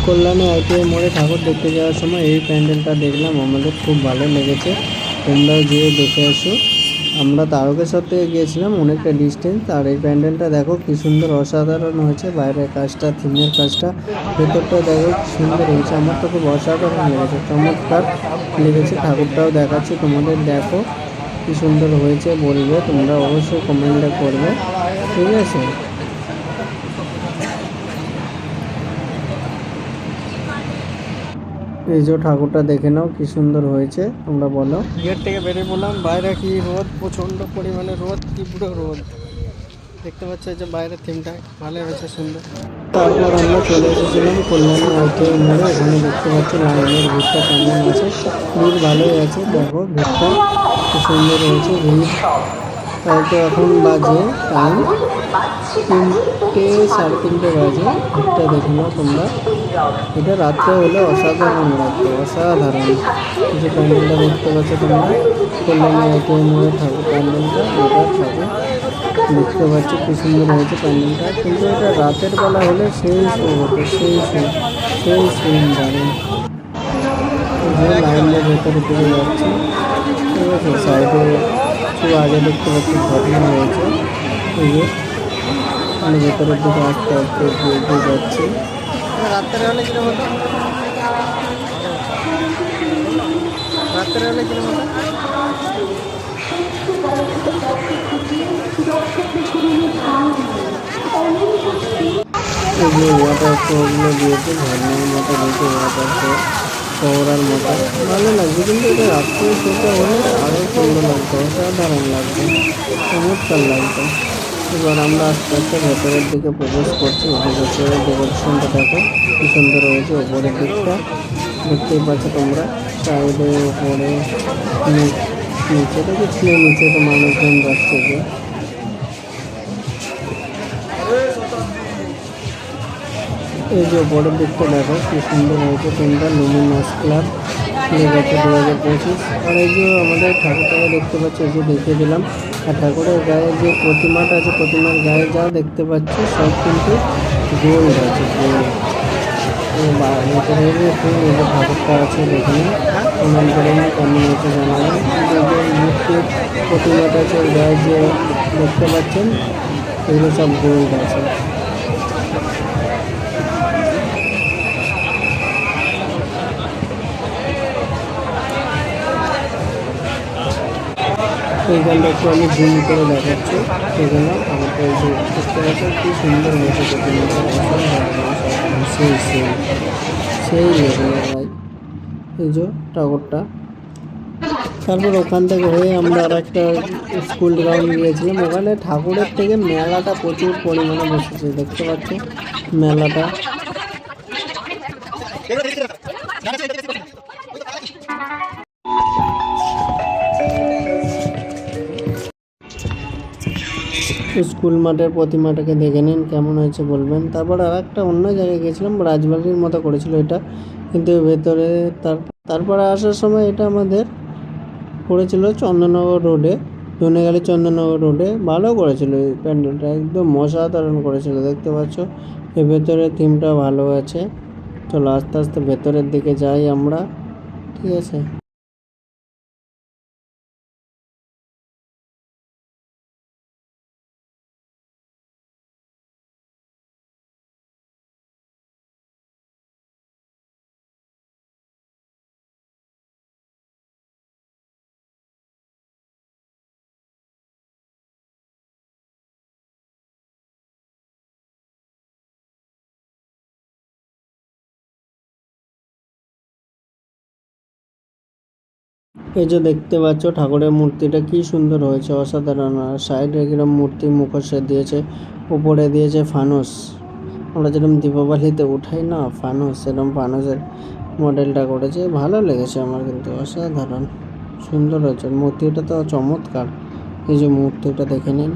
Kalyani ITI মোড়ে ঠাকুর দেখতে যাওয়ার সময় এই প্যান্ডেলটা দেখলাম, আমাদের খুব ভালো লেগেছে। তোমরাও যেয়ে দেখে আসো। আমরা তারকেশ্বর থেকে গিয়েছিলাম, অনেকটা ডিস্টেন্স। আর এই প্যান্ডেলটা দেখো কি সুন্দর, অসাধারণ হয়েছে। বাইরের কাজটা, থিমের কাজটা, ভেতরটা দেখো কি সুন্দর হয়েছে। আমার তো খুব অসাধারণ লেগেছে, চমৎকার লেগেছে। ঠাকুরটাও দেখাচ্ছি তোমাদের, দেখো কি সুন্দর হয়েছে। বলবে তোমরা, অবশ্যই কমেন্টে করবে, ঠিক আছে। এই যে ঠাকুরটা দেখে নাও কি সুন্দর হয়েছে, তোমরা বলো। গেট থেকে বেরিয়ে পড়লাম, বাইরে কি রোদ, প্রচণ্ড পরিমাণে রোদ, তীব্র রোদ। দেখতে পাচ্ছ যে বাইরের থিমটা ভালো হয়েছে, সুন্দর। তারপর আমরা চলে এসেছিলাম কল্যাণী আইটিআই মোড়ে। এখানে দেখতে পাচ্ছি লাইনের ভিড়টা কেমন আছে। ভিড় ভালোই আছে, দেখো ভিড়টা কি সুন্দর হয়েছে ভিড়। তাই তো এখন বাজে টাইম 3টে, 3:30 বাজে। ভিড়টা দেখে নাও তোমরা। এটা রাত্রে হলে অসাধারণ লাগতো, অসাধারণ। যে প্যান্ডেলটা দেখতে পাচ্ছ তোমরা, কল্যাণী আইটিআই মোড়ে ঠাকুর প্যান্ডেলটা, এটা ঠাকুর দেখতে পাচ্ছি কি সুন্দর হয়েছে প্যান্ডেলটা। কিন্তু এটা রাতের বেলা হলে সেই শো হতো, সেই সিন দারুণ। লাইনের ভেতরে দিকে যাচ্ছে, ঠিক আছে। সাইডে একটু আগে দেখতে পাচ্ছি ঘটনা হয়েছে। এই যে আমি ভেতরের দিকে আস্তে আস্তে এগিয়ে যাচ্ছি। রাত্রে হলে কিরকম হতো, রাত্রে হলে কিরকম হতো। এই যে ওয়াটার ফলগুলো দিয়েছে, ঝর্নার মতো দিয়েছে ওয়াটার ফল, শহরের মতো ভালো লাগছে। কিন্তু এটা রাত্রে সেটা হলে আরও সুন্দর লাগতো, অসাধারণ লাগতো, চমৎকার লাগতো। এবার আমরা আস্তে আস্তে ভেতরের দিকে প্রবেশ করছি। ভেতরের ডেকোরেশনটা দেখো কি সুন্দর হয়েছে। ওপরের দিকটা দেখতেই পাচ্ছ তোমরা, সাইডে ওপরে নিচে তো কিছু নেই, নিচে তো মানুষজন যাচ্ছে। যে এই যে ওপরের দিকটা দেখো কি সুন্দর হয়েছে। তোমরা লুমিনাস ক্লাব লেগেছে 2025। আর এই যে আমাদের ঠাকুরটাকে দেখতে পাচ্ছি, এই যে দেখিয়ে দিলাম। আর ঠাকুরের গায়ে যে প্রতিমাটা আছে, প্রতিমার গায়ে যা দেখতে পাচ্ছি সব কিন্তু গোল্ড আছে, গোল্ড। ভেতরে যে ঠাকুরটা আছে এখানে কমেন্ট করে কেমন হয়েছে জানাবেন। মূর্তির প্রতিমাটা আছে, গায়ে যে দেখতে পাচ্ছেন এগুলো সব গোল্ড আছে। এইখানটা একটু আমি জুম করে দেখাচ্ছি। এখানে আমাকে এই যে দেখতে পাচ্ছি কি সুন্দর হয়েছে সেই সেই সেই লেভেলের ভাই, এই যে ঠাকুরটা। তারপর ওখান থেকে হয়ে আমরা আর একটা স্কুল গ্রাউন্ড গিয়েছিলাম। ওখানে ঠাকুরের থেকে মেলাটা প্রচুর পরিমাণে বসেছে, দেখতে পাচ্ছ মেলাটা। স্কুল মাঠের প্রতিমাটাকে দেখে নিন কেমন হয়েছে বলবেন। তারপর আর একটা অন্য জায়গায় গেছিলাম, রাজবাড়ির মতো করেছিল এটা, কিন্তু ভেতরে তারপরে আসার সময় এটা আমাদের করেছিল চন্দননগর রোডে, ধনেখালি চন্দননগর রোডে। ভালো করেছিল এই প্যান্ডেলটা, একদম অসাধারণ করেছিল, দেখতে পাচ্ছ। এর ভেতরে থিমটা ভালো আছে। চলো আস্তে আস্তে ভেতরের দিকে যাই আমরা, ঠিক আছে। এই যে দেখতে পাচ্ছ ঠাকুরের মূর্তিটা কি সুন্দর হয়েছে, অসাধারণ। আর সাইডে কিরম মূর্তি মুখোশে দিয়েছে, উপরে দিয়েছে ফানুস। আমরা যেরকম দীপাবলিতে উঠাই না ফানুস, সেরকম ফানুসের মডেলটা করেছে। ভালো লেগেছে আমার, কিন্তু অসাধারণ সুন্দর হয়েছে। মূর্তিটা তো চমৎকার, এই যে মূর্তিটা দেখে নিন।